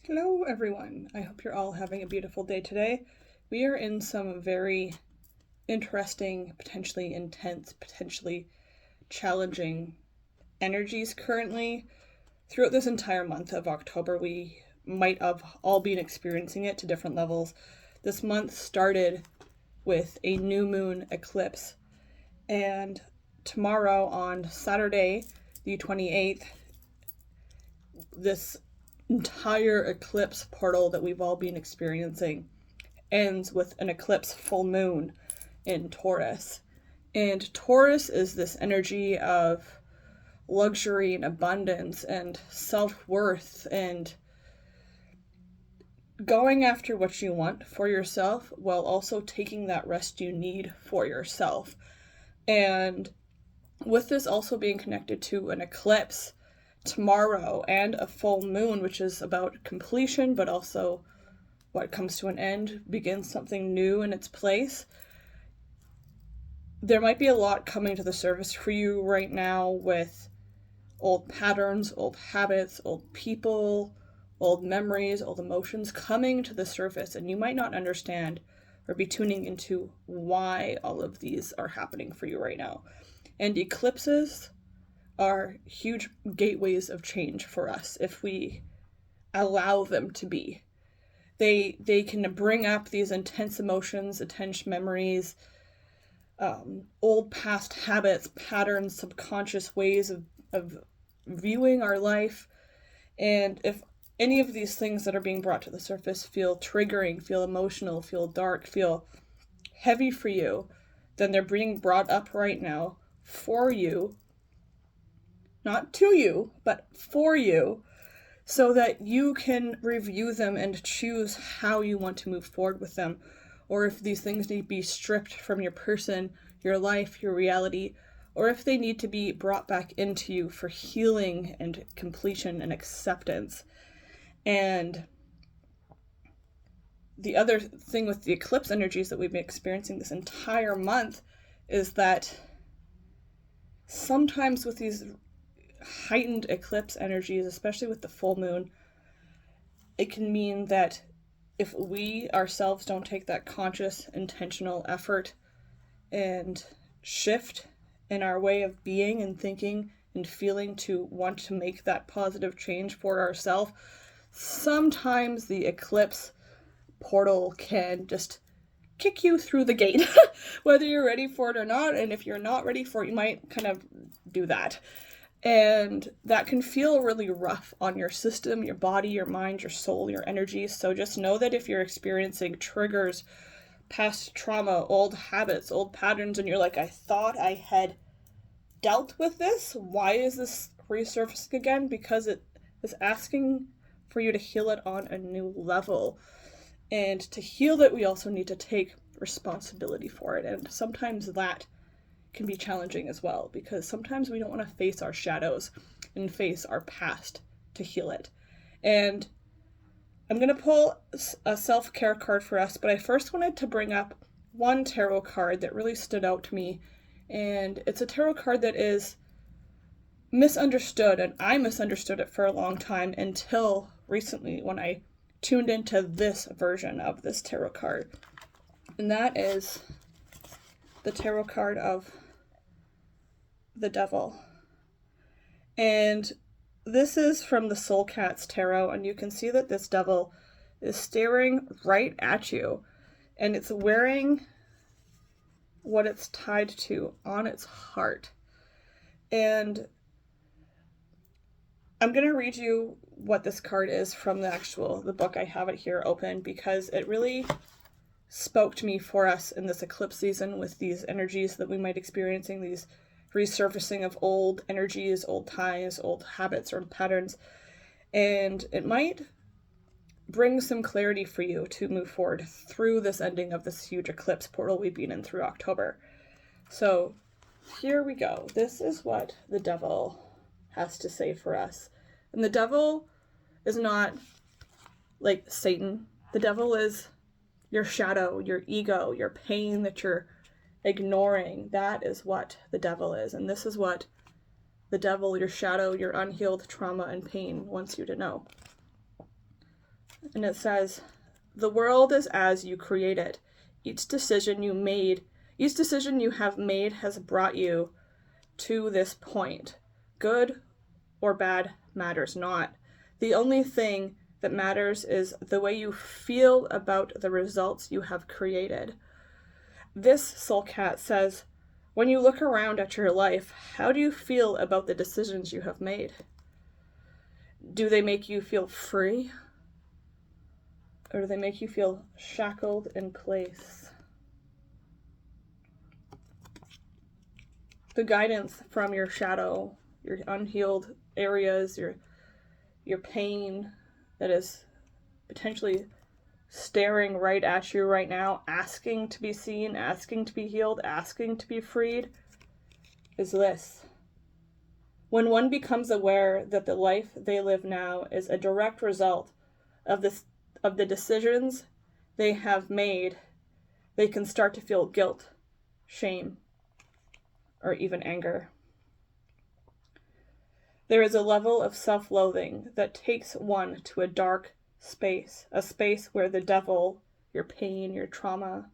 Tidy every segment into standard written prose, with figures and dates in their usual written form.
Hello everyone, I hope you're all having a beautiful day today. We are in some very interesting, potentially intense, potentially challenging energies currently. Throughout this entire month of October, we might have all been experiencing it to different levels. This month started with a new moon eclipse, and tomorrow on Saturday, the 28th, this entire eclipse portal that we've all been experiencing ends with an eclipse full moon in Taurus. And Taurus is this energy of luxury and abundance and self-worth and going after what you want for yourself while also taking that rest you need for yourself. And with this also being connected to an eclipse tomorrow and a full moon, which is about completion, but also what comes to an end, begins something new in its place. There might be a lot coming to the surface for you right now with old patterns, old habits, old people, old memories, old emotions coming to the surface, and you might not understand or be tuning into why all of these are happening for you right now. And eclipses are huge gateways of change for us if we allow them to be. They can bring up these intense emotions, intense memories, old past habits, patterns, subconscious ways of viewing our life. And if any of these things that are being brought to the surface feel triggering, feel emotional, feel dark, feel heavy for you, then they're being brought up right now for you, not to you, but for you, so that you can review them and choose how you want to move forward with them, or if these things need to be stripped from your person, your life, your reality, or if they need to be brought back into you for healing and completion and acceptance. And the other thing with the eclipse energies that we've been experiencing this entire month is that sometimes with these heightened eclipse energies, especially with the full moon, it can mean that if we ourselves don't take that conscious, intentional effort and shift in our way of being and thinking and feeling to want to make that positive change for ourselves, sometimes the eclipse portal can just kick you through the gate, whether you're ready for it or not. And if you're not ready for it, you might kind of do that. And that can feel really rough on your system, your body, your mind, your soul, your energy. So just know that if you're experiencing triggers, past trauma, old habits, old patterns, and you're like, I thought I had dealt with this, why is this resurfacing again? Because it is asking for you to heal it on a new level. And to heal it, we also need to take responsibility for it. And sometimes that can be challenging as well, because sometimes we don't want to face our shadows and face our past to heal it. And I'm going to pull a self-care card for us, but I first wanted to bring up one tarot card that really stood out to me. And it's a tarot card that is misunderstood, and I misunderstood it for a long time until recently when I tuned into this version of this tarot card. And that is the tarot card of the Devil. And this is from the Soul Cats Tarot, and you can see that this devil is staring right at you, and it's wearing what it's tied to on its heart. And I'm going to read you what this card is from the book. I have it here open because it really spoke to me for us in this eclipse season with these energies that we might experiencing, these resurfacing of old energies, old ties, old habits or patterns. And it might bring some clarity for you to move forward through this ending of this huge eclipse portal we've been in through October. So here we go. This is what the devil has to say for us. And the devil is not like Satan. The devil is your shadow, your ego, your pain that you're ignoring. That is what the devil is. And this is what the devil, your shadow, your unhealed trauma and pain wants you to know. And it says, the world is as you create it. Each decision you have made has brought you to this point. Good or bad matters not. The only thing that matters is the way you feel about the results you have created. This soul cat says, when you look around at your life, how do you feel about the decisions you have made? Do they make you feel free? Or do they make you feel shackled in place? The guidance from your shadow, your unhealed areas, your pain that is potentially staring right at you right now, asking to be seen, asking to be healed, asking to be freed, is this. When one becomes aware that the life they live now is a direct result of the decisions they have made, they can start to feel guilt, shame, or even anger. There is a level of self-loathing that takes one to a dark space, a space where the devil, your pain, your trauma,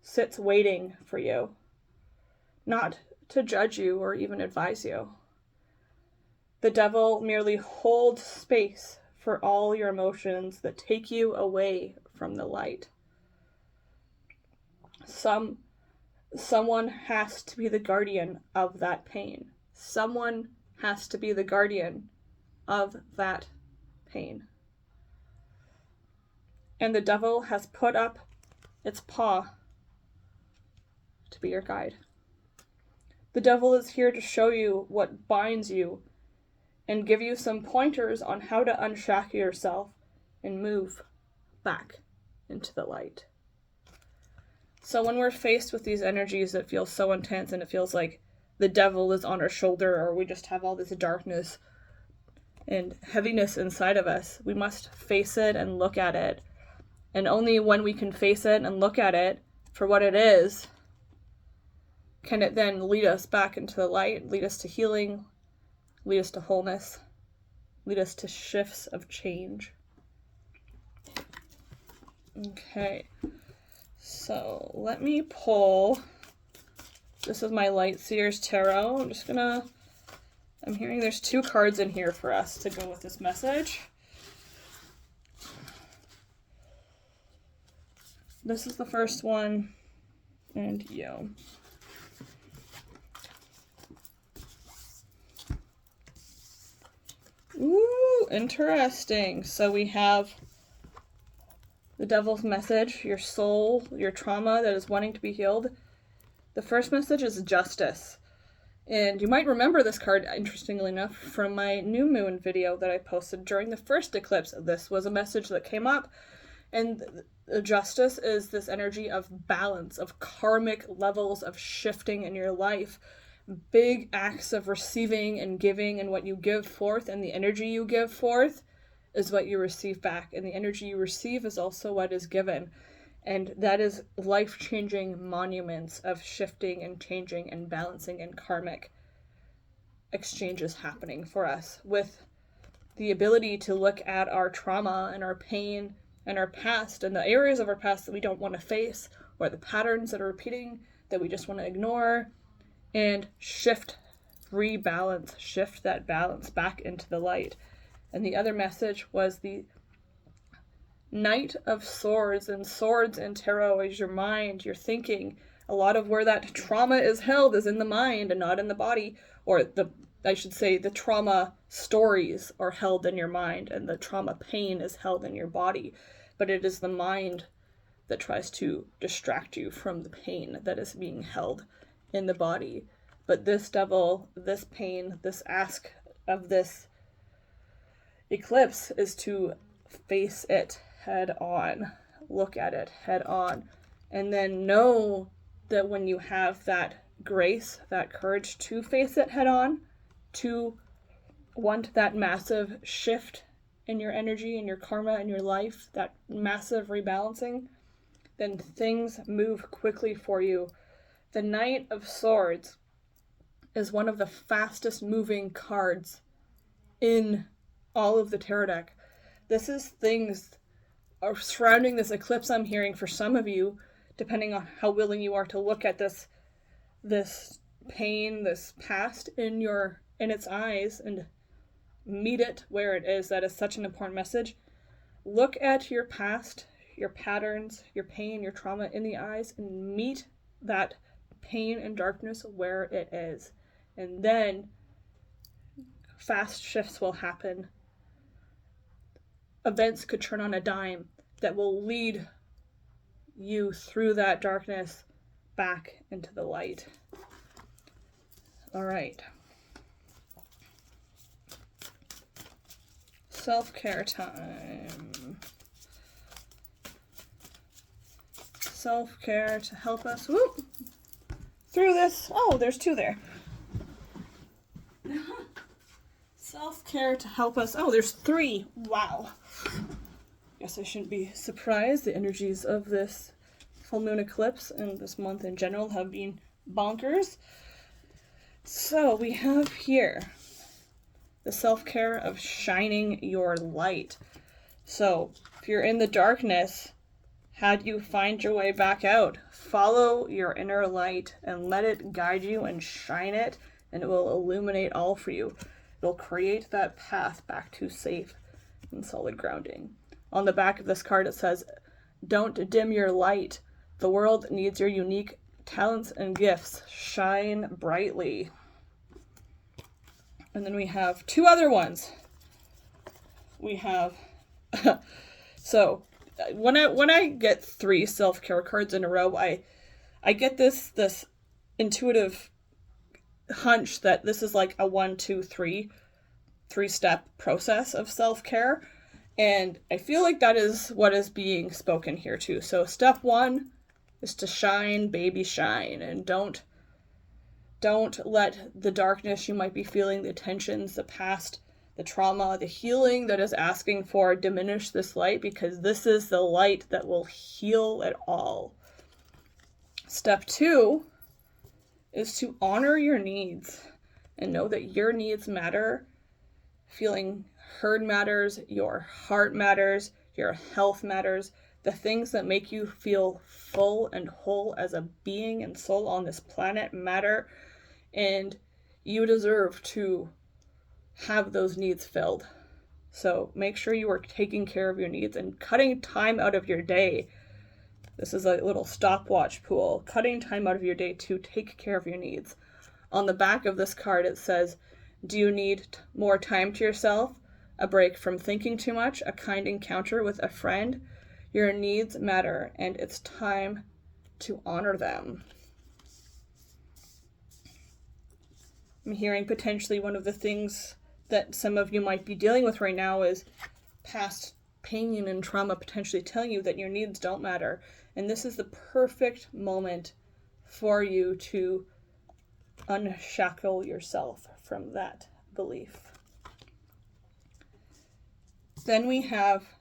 sits waiting for you, not to judge you or even advise you. The devil merely holds space for all your emotions that take you away from the light. Someone has to be the guardian of that pain. Someone has to be the guardian of that pain. And the devil has put up its paw to be your guide. The devil is here to show you what binds you and give you some pointers on how to unshackle yourself and move back into the light. So when we're faced with these energies that feel so intense and it feels like the devil is on our shoulder, or we just have all this darkness and heaviness inside of us, we must face it and look at it. And only when we can face it and look at it for what it is, can it then lead us back into the light, lead us to healing, lead us to wholeness, lead us to shifts of change. Okay, so let me pull. This is my Light Seers Tarot. I'm hearing there's 2 cards in here for us to go with this message. This is the first one, and yo. Ooh, interesting. So we have the devil's message, your soul, your trauma that is wanting to be healed. The first message is justice. And you might remember this card, interestingly enough, from my new moon video that I posted during the first eclipse. This was a message that came up. And justice is this energy of balance, of karmic levels of shifting in your life. Big acts of receiving and giving, and what you give forth and the energy you give forth is what you receive back. And the energy you receive is also what is given. And that is life-changing monuments of shifting and changing and balancing and karmic exchanges happening for us, with the ability to look at our trauma and our pain and our past and the areas of our past that we don't want to face, or the patterns that are repeating that we just want to ignore, and shift that balance back into the light. And the other message was the Knight of Swords, and swords in tarot is your mind, your thinking. A lot of where that trauma is held is in the mind and not in the body, or the trauma stories are held in your mind and the trauma pain is held in your body, but it is the mind that tries to distract you from the pain that is being held in the body. But this devil, this pain, this ask of this eclipse is to face it head on, look at it head on, and then know that when you have that grace, that courage to face it head on, to want that massive shift in your energy, in your karma, in your life, that massive rebalancing, then things move quickly for you. The Knight of Swords is one of the fastest moving cards in all of the tarot deck. This is things are surrounding this eclipse I'm hearing for some of you, depending on how willing you are to look at this pain, this past in its eyes and meet it where it is. That is such an important message. Look at your past, your patterns, your pain, your trauma in the eyes, and meet that pain and darkness where it is. And then fast shifts will happen. Events could turn on a dime that will lead you through that darkness back into the light. All right. Self-care time. Self-care to help us through this. Oh, there's two there. Self-care to help us. Oh, there's three. Wow. Guess I shouldn't be surprised. The energies of this full moon eclipse and this month in general have been bonkers. So we have here the self-care of shining your light. So if you're in the darkness, how do you find your way back out? Follow your inner light and let it guide you and shine it, and it will illuminate all for you. It'll create that path back to safe and solid grounding. On the back of this card it says, "Don't dim your light. The world needs your unique talents and gifts. Shine brightly." And then we have two other ones. We have so when I get three self-care cards in a row, I get this intuitive hunch that this is like a 1, 2, 3-step process of self-care, and I feel like that is what is being spoken here too. So step 1 is to shine, baby, shine, and don't let the darkness you might be feeling, the tensions, the past, the trauma, the healing that is asking for diminish this light, because this is the light that will heal it all. Step 2 is to honor your needs and know that your needs matter. Feeling heard matters, your heart matters, your health matters. The things that make you feel full and whole as a being and soul on this planet matter, and you deserve to have those needs filled. So make sure you are taking care of your needs and cutting time out of your day. This is a little stopwatch pool. Cutting time out of your day to take care of your needs. On the back of this card it says, "Do you need more time to yourself? A break from thinking too much? A kind encounter with a friend? Your needs matter, and it's time to honor them." I'm hearing potentially one of the things that some of you might be dealing with right now is past pain and trauma potentially telling you that your needs don't matter. And this is the perfect moment for you to unshackle yourself from that belief. Then we have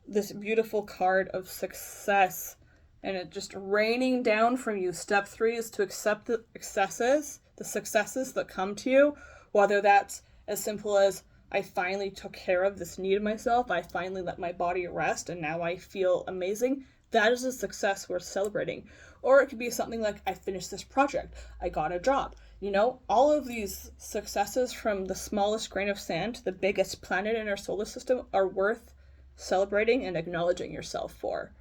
this beautiful card of success, and it just raining down from you. Step 3 is to accept the successes that come to you, whether that's as simple as, I finally took care of this need of myself, I finally let my body rest, and now I feel amazing. That is a success worth celebrating. Or it could be something like, I finished this project, I got a job. You know, all of these successes, from the smallest grain of sand to the biggest planet in our solar system, are worth celebrating and acknowledging yourself for.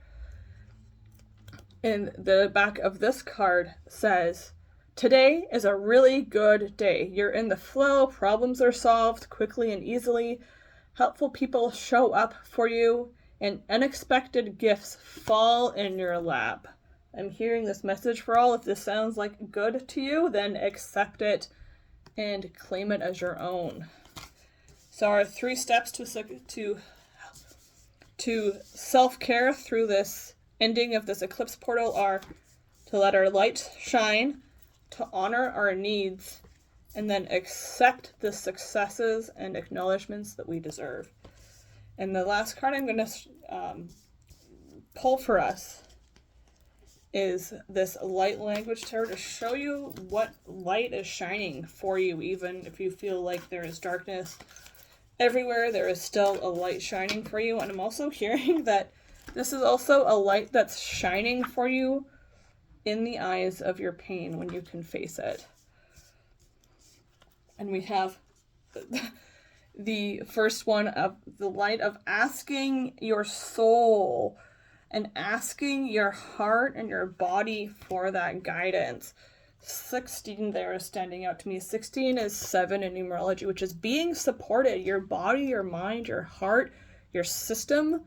And the back of this card says, "Today is a really good day. You're in the flow, problems are solved quickly and easily, helpful people show up for you, and unexpected gifts fall in your lap." I'm hearing this message for all. If this sounds like good to you, then accept it and claim it as your own. So our 3 steps to self-care through this ending of this eclipse portal are to let our light shine, to honor our needs, and then accept the successes and acknowledgments that we deserve. And the last card I'm going to pull for us is this light language tarot to show you what light is shining for you, even if you feel like there is darkness everywhere there is still a light shining for you. And I'm also hearing that this is also a light that's shining for you in the eyes of your pain when you can face it. And we have the first one of the light of asking your soul and asking your heart and your body for that guidance. 16 there is standing out to me. 16 is 7 in numerology, which is being supported. Your body, your mind, your heart, your system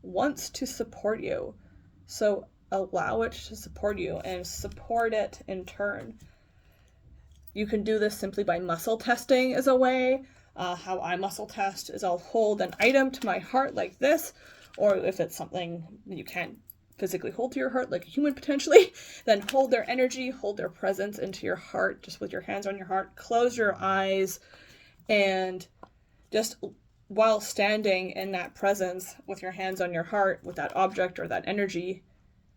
wants to support you. So allow it to support you and support it in turn. You can do this simply by muscle testing as a way. How I muscle test is I'll hold an item to my heart like this, or if it's something you can't physically hold to your heart, like a human potentially, then hold their energy, hold their presence into your heart, just with your hands on your heart. Close your eyes, and just while standing in that presence with your hands on your heart, with that object or that energy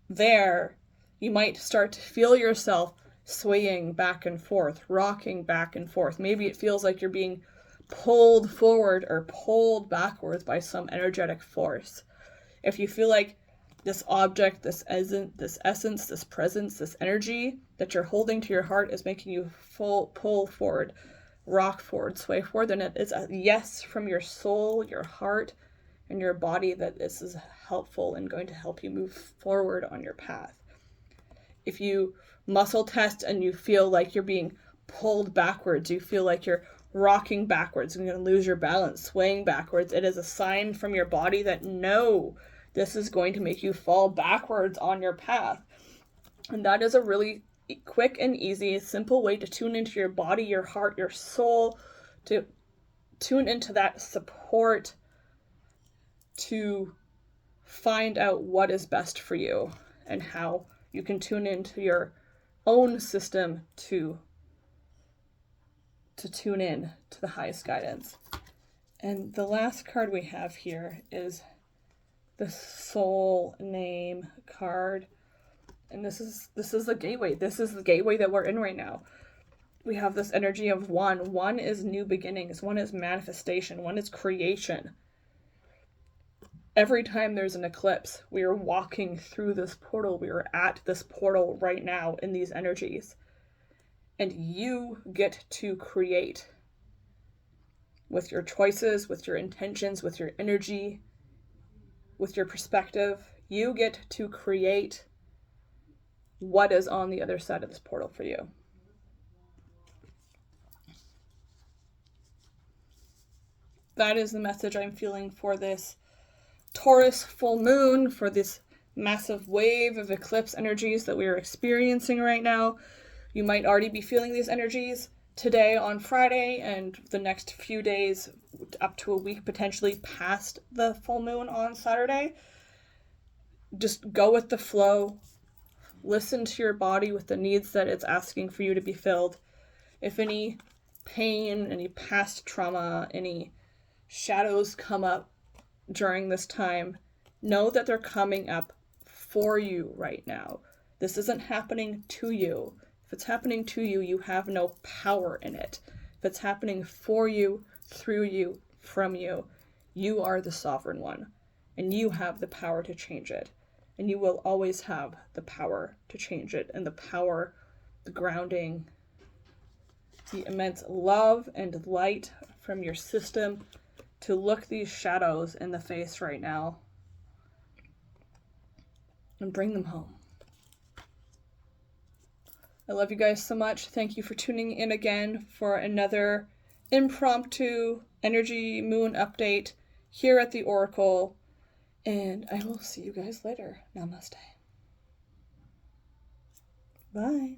there, you might start to feel yourself swaying back and forth, rocking back and forth. Maybe it feels like you're being pulled forward or pulled backwards by some energetic force. If you feel like this object, this essence, this presence, this energy that you're holding to your heart is making you pull forward, rock forward, sway forward, then it is a yes from your soul, your heart, and your body that this is helpful and going to help you move forward on your path. If you muscle test and you feel like you're being pulled backwards, you feel like you're rocking backwards and you're going to lose your balance, swaying backwards, it is a sign from your body that no, this is going to make you fall backwards on your path. And that is a really quick and easy, simple way to tune into your body, your heart, your soul, to tune into that support, to find out what is best for you and how you can tune into your own system to tune in to the highest guidance. And the last card we have here is the soul name card. And this is the gateway. This is the gateway that we're in right now. We have this energy of one. One is new beginnings. One is manifestation. One is creation. Every time there's an eclipse, we are walking through this portal. We are at this portal right now in these energies. And you get to create with your choices, with your intentions, with your energy, with your perspective. You get to create what is on the other side of this portal for you. That is the message I'm feeling for this Taurus full moon, for this massive wave of eclipse energies that we are experiencing right now. You might already be feeling these energies today on Friday and the next few days, up to a week potentially past the full moon on Saturday. Just go with the flow. Listen to your body with the needs that it's asking for you to be filled. If any pain, any past trauma, any shadows come up during this time, know that they're coming up for you right now. This isn't happening to you. If it's happening to you, you have no power in it. If it's happening for you, through you, from you, you are the sovereign one, and you have the power to change it. And you will always have the power to change it, and the power, the grounding, the immense love and light from your system to look these shadows in the face right now and bring them home. I love you guys so much. Thank you for tuning in again for another impromptu energy moon update here at the Oracle. And I will see you guys later. Namaste. Bye.